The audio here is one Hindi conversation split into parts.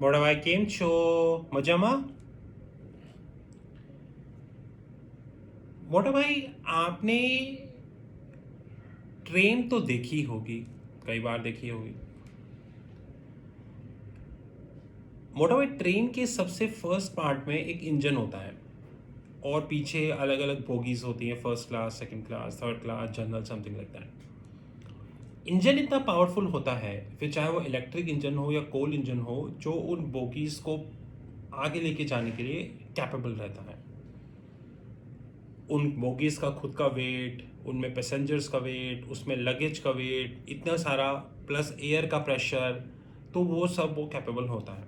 મોટા ભાઈ કેમ છો? મજામાં? मोटा भाई, आपने ट्रेन तो देखी होगी, कई बार देखी होगी। मोटा भाई, ट्रेन के सबसे फर्स्ट पार्ट में एक इंजन होता है और पीछे अलग अलग बोगीज होती हैं, first class, second class, third class, general, something like that. Engine इतना पावरफुल होता है, फिर चाहे वो इलेक्ट्रिक इंजन हो या कोल इंजन हो, जो उन बोगीज को आगे लेके जाने के लिए कैपेबल रहता है। उन बोगीज का खुद का वेट, उनमें पैसेंजर्स का वेट, उसमें लगेज का वेट, इतना सारा, प्लस एयर का प्रेशर, तो वो सब वो कैपेबल होता है।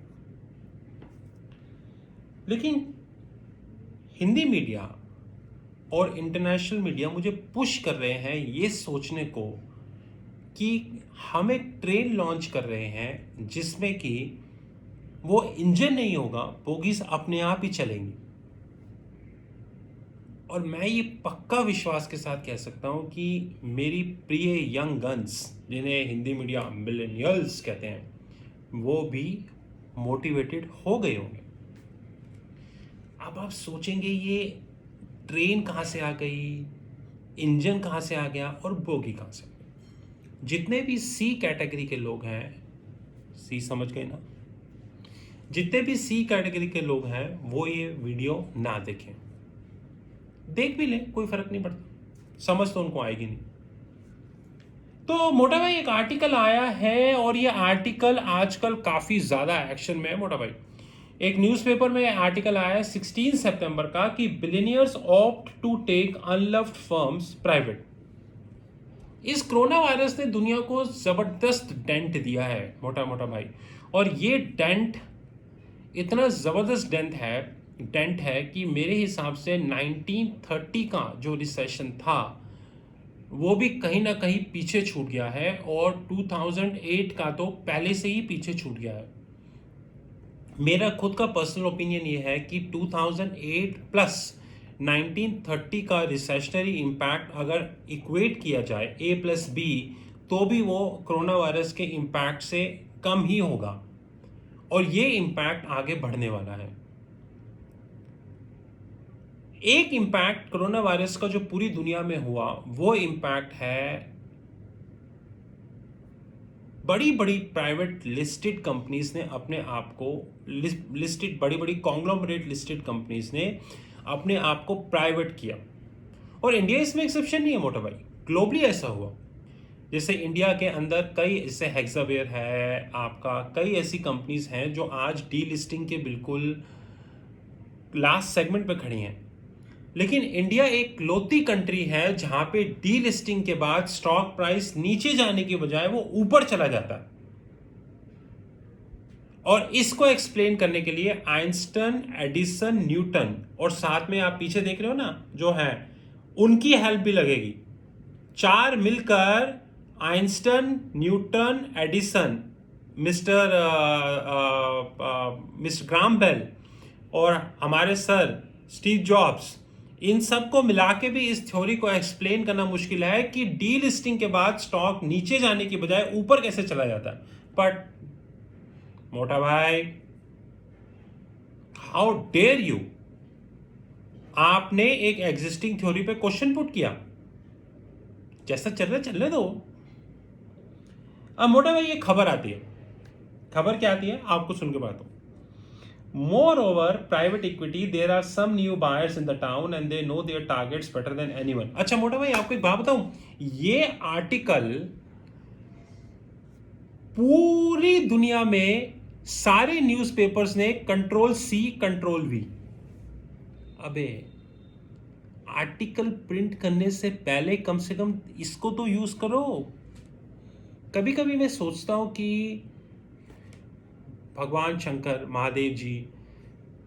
लेकिन हिंदी मीडिया और इंटरनेशनल मीडिया मुझे पुश कर रहे हैं ये सोचने को कि हम एक ट्रेन लॉन्च कर रहे हैं जिसमें कि वो इंजन नहीं होगा, बोगीज अपने आप ही चलेंगी। और मैं ये पक्का विश्वास के साथ कह सकता हूं कि मेरी प्रिय यंग गन्स, जिन्हें हिंदी मीडिया मिलेनियल्स कहते हैं, वो भी मोटिवेटेड हो गए होंगे। अब आप सोचेंगे ये ट्रेन कहाँ से आ गई, इंजन कहाँ से आ गया और बोगी कहाँ से आ गई। जितने भी सी कैटेगरी के लोग हैं, सी समझ गए ना, जितने भी सी कैटेगरी के लोग हैं वो ये वीडियो ना देखें। देख भी लें, कोई फर्क नहीं पड़ता, समझ तो उनको आएगी नहीं। तो मोटा भाई, एक आर्टिकल आया है और ये आर्टिकल आजकल काफी ज्यादा एक्शन में है। मोटा भाई, एक न्यूज़पेपर में आर्टिकल आया है 16 सितंबर का कि billionaires opt to take unloved firms private. इस कोरोना वायरस ने दुनिया को जबरदस्त डेंट दिया है मोटा मोटा भाई, और ये डेंट इतना जबरदस्त डेंट है कि मेरे हिसाब से 1930 का जो रिसेशन था वो भी कहीं ना कहीं पीछे छूट गया है, और 2008 का तो पहले से ही पीछे छूट गया है। मेरा खुद का पर्सनल ओपिनियन ये है कि 2008 प्लस 1930 का रिसेशनरी इम्पैक्ट अगर इक्वेट किया जाए A प्लस B, तो भी वो कोरोना वायरस के इम्पैक्ट से कम ही होगा, और ये इम्पैक्ट आगे बढ़ने वाला है। एक इम्पैक्ट कोरोना वायरस का जो पूरी दुनिया में हुआ वो इम्पैक्ट है बड़ी बड़ी प्राइवेट लिस्टेड कंपनीज ने अपने आप को लिस्टेड, बड़ी बड़ी कॉन्ग्लोमरेट लिस्टेड कंपनीज ने अपने आप को प्राइवेट किया, और इंडिया इसमें एक्सेप्शन नहीं है मोटा भाई। ग्लोबली ऐसा हुआ, जैसे इंडिया के अंदर कई, जैसे हेक्सावेयर है आपका, कई ऐसी कंपनीज हैं जो आज डी लिस्टिंग के बिल्कुल लास्ट सेगमेंट पे खड़ी हैं। लेकिन इंडिया एक लौती कंट्री है जहां पे डी लिस्टिंग के बाद स्टॉक प्राइस नीचे जाने की बजाय वो ऊपर चला जाता है। और इसको एक्सप्लेन करने के लिए आइंस्टाइन, एडिसन, न्यूटन, और साथ में आप पीछे देख रहे हो ना जो है, उनकी हेल्प भी लगेगी। चार मिलकर Einstein, Newton, Edison, mister Graham Bell और हमारे सर स्टीव जॉब्स, इन सबको मिला के भी इस थ्योरी को एक्सप्लेन करना मुश्किल है कि डी लिस्टिंग के बाद स्टॉक नीचे जाने की बजाय ऊपर कैसे चला जाता है। बट मोटा भाई, हाउ डेयर यू, आपने एक एग्जिस्टिंग थ्योरी पे क्वेश्चन पुट किया। जैसा चल रहा है चलने दो। अब मोटा भाई, ये खबर आती है, खबर क्या आती है आपको सुन के बात हो। Moreover, private equity, there are some new buyers in the town and they know their targets better than anyone. अच्छा मोटा भाई, आपको एक बात बताऊं, ये आर्टिकल पूरी दुनिया में सारे न्यूज़पेपर्स ने Ctrl+C Ctrl+V, अबे आर्टिकल प्रिंट करने से पहले कम से कम इसको तो यूज करो। कभी कभी मैं सोचता हूं कि भगवान शंकर, महादेव जी,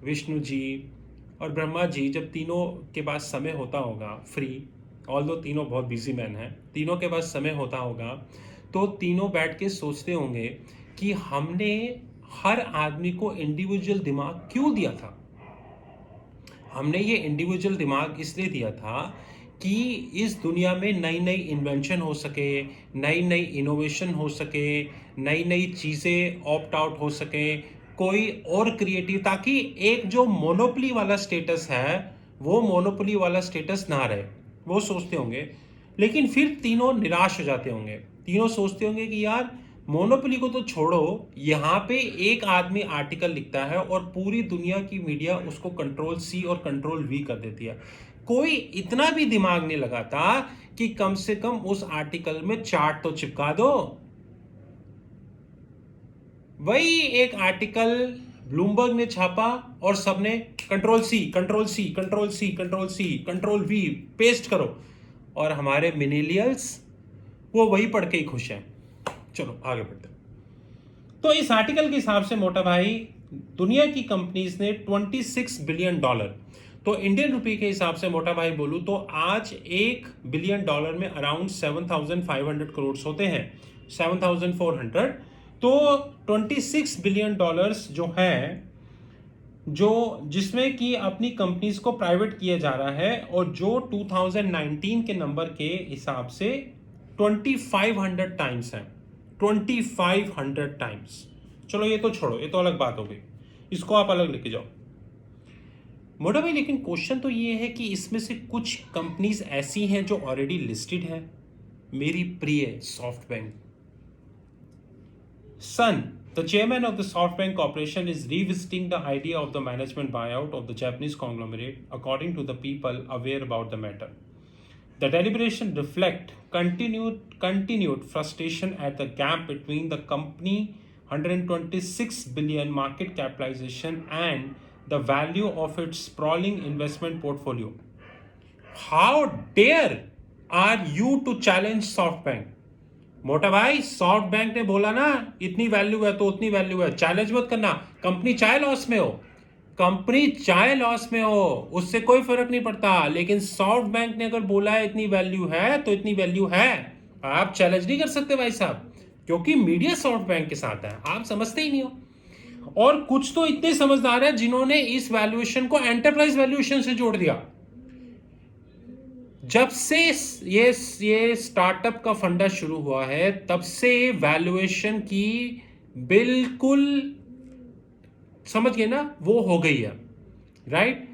विष्णु जी और ब्रह्मा जी, जब तीनों के पास समय होता होगा फ्री, ऑल्दो तीनों बहुत बिजी मैन हैं, तीनों के पास समय होता होगा, तो तीनों बैठ के सोचते होंगे कि हमने हर आदमी को इंडिविजुअल दिमाग क्यों दिया था। हमने ये इंडिविजुअल दिमाग इसलिए दिया था कि इस दुनिया में नई नई इन्वेंशन हो सके, नई नई इनोवेशन हो सके, नई नई चीज़ें ऑप्ट आउट हो सके, कोई और क्रिएटिव, ताकि एक जो मोनोपोली वाला स्टेटस है वो मोनोपोली वाला स्टेटस ना रहे, वो सोचते होंगे। लेकिन फिर तीनों निराश हो जाते होंगे, तीनों सोचते होंगे कि यार मोनोपोली को तो छोड़ो, यहाँ पे एक आदमी आर्टिकल लिखता है और पूरी दुनिया की मीडिया उसको कंट्रोल सी और कंट्रोल वी कर देती है। कोई इतना भी दिमाग नहीं लगाता कि कम से कम उस आर्टिकल में चार्ट तो चिपका दो। वही एक आर्टिकल ब्लूमबर्ग ने छापा और सबने control C control C control C control C control V paste करो, और हमारे मिलेनियल्स वो वही पढ़ के ही खुश हैं। चलो आगे बढ़ते हैं। तो इस आर्टिकल के हिसाब से मोटा भाई दुनिया की कंपनीज ने $26 बिलियन, तो इंडियन रुपए के हिसाब से मोटा भाई बोलूं तो आज $1 बिलियन में अराउंड 7,500 करोड़ होते हैं, 7,400। तो $26 बिलियन जो है, जो जिसमें कि अपनी कंपनीज को प्राइवेट किया जा रहा है, और जो 2019 के नंबर के हिसाब से 2500 टाइम्स है, 2500 टाइम्स। चलो ये तो छोड़ो, ये तो अलग बात हो गई, इसको आप अलग लेके जाओ मोटा भाई। लेकिन क्वेश्चन तो ये है कि इसमें से कुछ कंपनीज ऐसी हैं जो ऑलरेडी लिस्टेड है। मेरी प्रिय SoftBank. Sun, the chairman of the SoftBank Corporation, is revisiting the idea of the management buyout of the Japanese conglomerate, according to the people aware about the matter. The deliberation reflect continued frustration at the gap between the company 126 billion market capitalization and the value of its sprawling investment portfolio. How dare are you to challenge SoftBank? मोटा भाई, सॉफ्ट बैंक ने बोला ना इतनी वैल्यू है तो उतनी वैल्यू है, चैलेंज मत करना। कंपनी चाहे लॉस में हो, कंपनी चाहे लॉस में हो, उससे कोई फर्क नहीं पड़ता, लेकिन सॉफ्ट बैंक ने अगर बोला है इतनी वैल्यू है तो इतनी वैल्यू है। आप चैलेंज नहीं कर सकते भाई साहब, क्योंकि मीडिया सॉफ्ट बैंक के साथ है, आप समझते ही नहीं हो। और कुछ तो इतने समझदार है जिन्होंने इस वैल्यूएशन को एंटरप्राइज वैल्यूएशन से जोड़ दिया। जब से ये स्टार्टअप का फंडा शुरू हुआ है तब से वैल्यूएशन की बिल्कुल, समझ गए ना, वो हो गई है, राइट।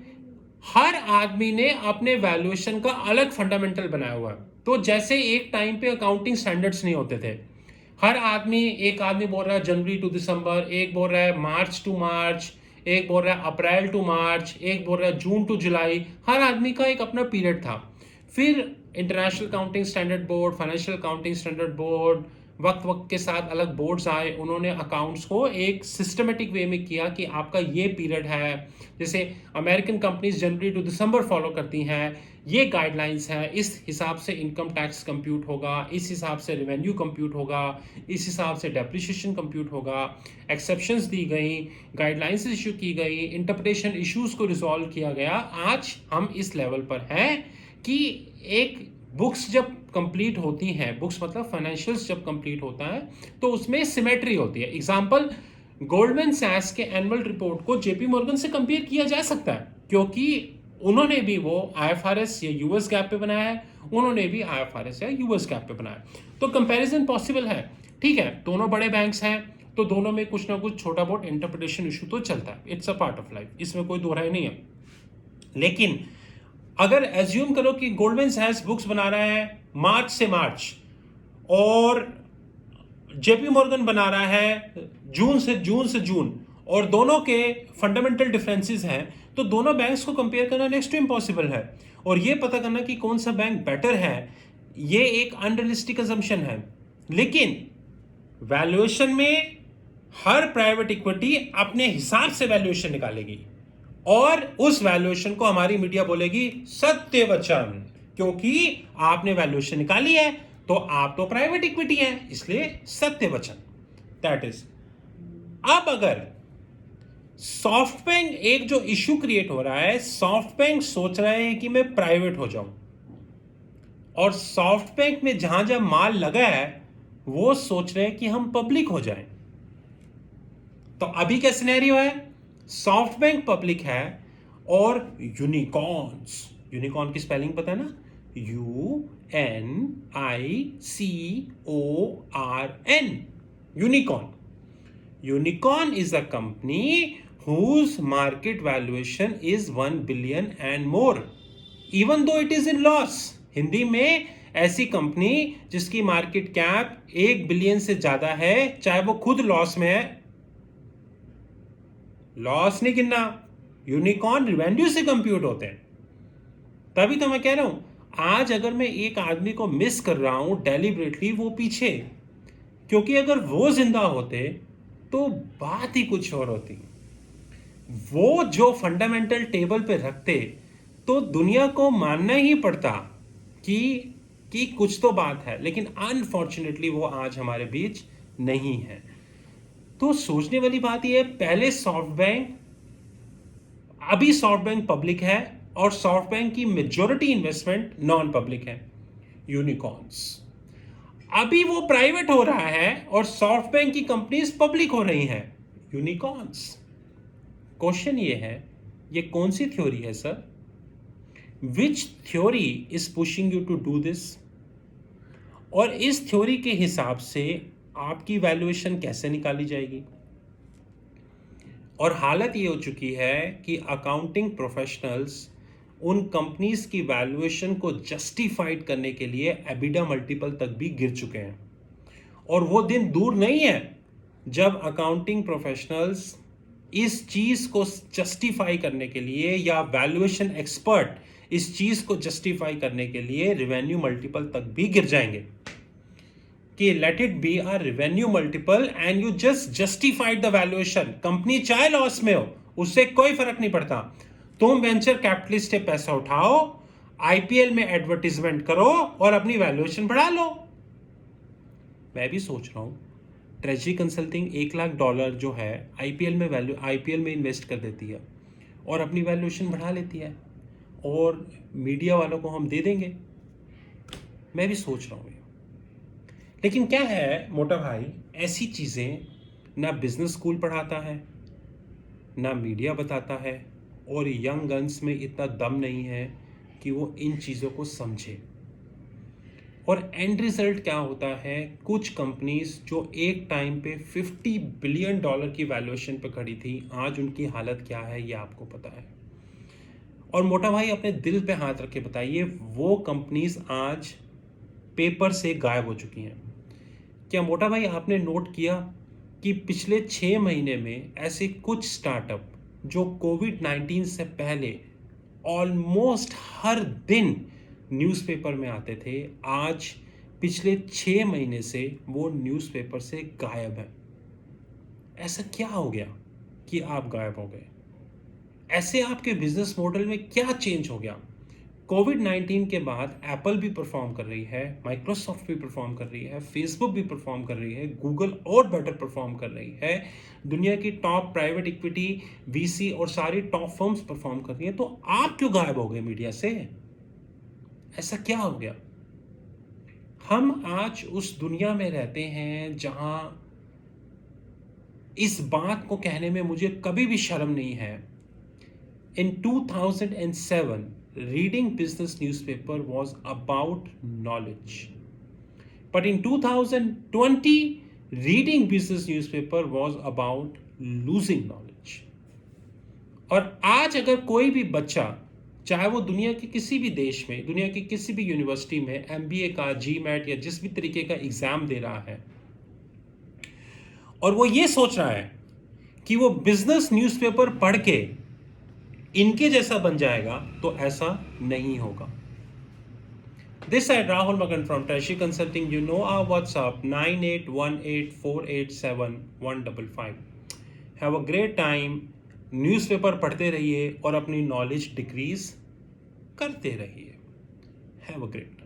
हर आदमी ने अपने वैल्यूएशन का अलग फंडामेंटल बनाया हुआ है। तो जैसे एक टाइम पे अकाउंटिंग स्टैंडर्ड्स नहीं होते थे, हर आदमी, एक आदमी बोल रहा है जनवरी टू दिसंबर, एक बोल रहा है मार्च टू मार्च, एक बोल रहा है अप्रैल टू मार्च, एक बोल रहा है जून टू जुलाई, हर आदमी का एक अपना पीरियड था। फिर international accounting standard board, financial accounting standard board, वक्त वक्त के साथ अलग बोर्ड्स आए, उन्होंने अकाउंट्स को एक सिस्टमेटिक वे में किया कि आपका ये पीरियड है। जैसे अमेरिकन कंपनीज जनवरी टू दिसंबर फॉलो करती हैं, ये गाइडलाइंस है, इस हिसाब से इनकम टैक्स कंप्यूट होगा, इस हिसाब से रेवेन्यू कंप्यूट होगा, इस हिसाब से डेप्रिसिएशन कंप्यूट होगा। एक्सेप्शंस दी गई, गाइडलाइंस इशू की गई, इंटरप्रिटेशन इश्यूज को रिजॉल्व किया गया। आज हम इस लेवल पर हैं कि एक बुक्स जब कंप्लीट होती हैं, बुक्स मतलब फाइनेंशियल्स जब कंप्लीट होता है तो उसमें सिमेट्री होती है। एग्जांपल, गोल्डमैन सैक्स के एनुअल रिपोर्ट को जेपी मॉर्गन से कंपेयर किया जा सकता है, क्योंकि उन्होंने भी वो आईएफआरएस या यूएस गैप पे बनाया है, उन्होंने भी आईएफआरएस या यूएस गैप पे बनाया है, तो कंपैरिजन पॉसिबल है। ठीक है, दोनों बड़े बैंक्स हैं तो दोनों में कुछ ना कुछ छोटा बहुत इंटरप्रिटेशन इशू तो चलता है, it's a part of life, इसमें कोई दो राय नहीं है। लेकिन अगर एज्यूम करो कि गोल्डमैन सैक्स बुक्स बना रहा है मार्च से मार्च और जेपी मॉर्गन बना रहा है जून से जून, और दोनों के फंडामेंटल डिफरेंसेस हैं, तो दोनों बैंक्स को कंपेयर करना नेक्स्ट टू इम्पॉसिबल है। और ये पता करना कि कौन सा बैंक बेटर है, ये एक अनरियलिस्टिक असम्पशन है। लेकिन वैल्यूएशन में हर प्राइवेट इक्विटी अपने हिसाब से वैल्यूएशन निकालेगी, और उस वैल्यूएशन को हमारी मीडिया बोलेगी सत्य वचन, क्योंकि आपने वैल्यूएशन निकाली है तो आप तो प्राइवेट इक्विटी है, इसलिए सत्य वचन, दैट इज। अब अगर सॉफ्टबैंक, एक जो इश्यू क्रिएट हो रहा है, सॉफ्टबैंक सोच रहे हैं कि मैं प्राइवेट हो जाऊं, और सॉफ्टबैंक में जहां जहां माल लगा है वो सोच रहे हैं कि हम पब्लिक हो जाएं। तो अभी क्या सिनेरियो है, सॉफ्टबैंक पब्लिक है और यूनिकॉर्न की स्पेलिंग पता है ना, UNICORN, Unicorn is a company whose market valuation is 1 billion and more, even though it is in loss. Hindi में ऐसी कंपनी जिसकी मार्केट कैप 1 बिलियन से ज्यादा है, चाहे वो खुद लॉस में है, लॉस नहीं गिनना, यूनिकॉर्न रिवेन्यू से कंप्यूट होते हैं। तभी तो मैं कह रहा हूं, आज अगर मैं एक आदमी को मिस कर रहा हूं डेलिबरेटली, वो पीछे, क्योंकि अगर वो जिंदा होते तो बात ही कुछ और होती। वो जो फंडामेंटल टेबल पे रखते तो दुनिया को मानना ही पड़ता कि कुछ तो बात है, लेकिन अनफॉर्चुनेटली वो आज हमारे बीच नहीं है। तो सोचने वाली बात यह है, पहले सॉफ्टबैंक, अभी सॉफ्टबैंक पब्लिक है और सॉफ्टबैंक की मेजॉरिटी इन्वेस्टमेंट नॉन पब्लिक है, यूनिकॉर्न्स। अभी वो प्राइवेट हो रहा है और सॉफ्टबैंक की कंपनीज पब्लिक हो रही हैं, यूनिकॉर्न्स। क्वेश्चन ये है, ये कौन सी थ्योरी है sir? Which theory is pushing you to do this? और इस थ्योरी के हिसाब से आपकी वैल्यूएशन कैसे निकाली जाएगी? और हालत ये हो चुकी है कि अकाउंटिंग प्रोफेशनल्स उन कंपनीज की वैल्यूएशन को जस्टिफाइड करने के लिए एबिडा मल्टीपल तक भी गिर चुके हैं। और वो दिन दूर नहीं है जब अकाउंटिंग प्रोफेशनल्स इस चीज को जस्टिफाई करने के लिए, या वैल्यूएशन एक्सपर्ट इस चीज को जस्टिफाई करने के लिए रेवेन्यू मल्टीपल तक भी गिर जाएंगे कि let it be a revenue multiple and you just justified the valuation. Company चाहे लॉस में हो, उससे कोई फर्क नहीं पड़ता, तुम वेंचर कैपिटलिस्ट से पैसा उठाओ, आईपीएल में एडवर्टीजमेंट करो और अपनी वैल्यूएशन बढ़ा लो। मैं भी सोच रहा हूं, ट्रेजरी कंसल्टिंग $1 लाख जो है आईपीएल में इन्वेस्ट कर देती है और अपनी वैल्यूएशन बढ़ा लेती है, और मीडिया वालों को हम दे देंगे। मैं भी सोच रहा हूँ, लेकिन क्या है मोटा भाई, ऐसी चीज़ें ना बिजनेस स्कूल पढ़ाता है, ना मीडिया बताता है, और यंग गन्स में इतना दम नहीं है कि वो इन चीज़ों को समझे। और एंड रिजल्ट क्या होता है, कुछ कंपनीज जो एक टाइम पे $50 बिलियन की वैल्यूएशन पे खड़ी थी, आज उनकी हालत क्या है ये आपको पता है। और मोटा भाई अपने दिल पे हाथ रख के बताइए, वो कंपनीज आज पेपर से गायब हो चुकी हैं। क्या मोटा भाई आपने नोट किया कि पिछले 6 महीने में ऐसे कुछ स्टार्टअप जो कोविड-19 से पहले ऑलमोस्ट हर दिन न्यूज़पेपर में आते थे, आज पिछले 6 महीने से वो न्यूज़पेपर से गायब है? ऐसा क्या हो गया कि आप गायब हो गए? ऐसे आपके बिजनेस मॉडल में क्या चेंज हो गया? कोविड-19 के बाद एप्पल भी परफॉर्म कर रही है, माइक्रोसॉफ्ट भी परफॉर्म कर रही है, फेसबुक भी परफॉर्म कर रही है, गूगल और बेटर परफॉर्म कर रही है, दुनिया की टॉप प्राइवेट इक्विटी, वीसी और सारी टॉप फर्म्स परफॉर्म कर रही हैं, तो आप क्यों गायब हो गए मीडिया से? ऐसा क्या हो गया? हम आज उस दुनिया में रहते हैं जहां इस बात को कहने में मुझे कभी भी शर्म नहीं है, in 2007 reading business newspaper was about knowledge, but in 2020 reading business newspaper was about losing knowledge। और आज अगर कोई भी बच्चा, चाहे वो दुनिया के किसी भी देश में, दुनिया की किसी भी यूनिवर्सिटी में एमबीए का, जीमैट या जिस भी तरीके का एग्जाम दे रहा है, और वो ये सोच रहा है कि वो बिजनेस न्यूज़पेपर पढ़ के इनके जैसा बन जाएगा, तो ऐसा नहीं होगा। This side Rahul Magan from Treasury Consulting. You know our WhatsApp 9818487155. Have a great time. Newspaper पढ़ते रहिए और अपनी नॉलेज डिक्रीज करते रहिए। Have a great time.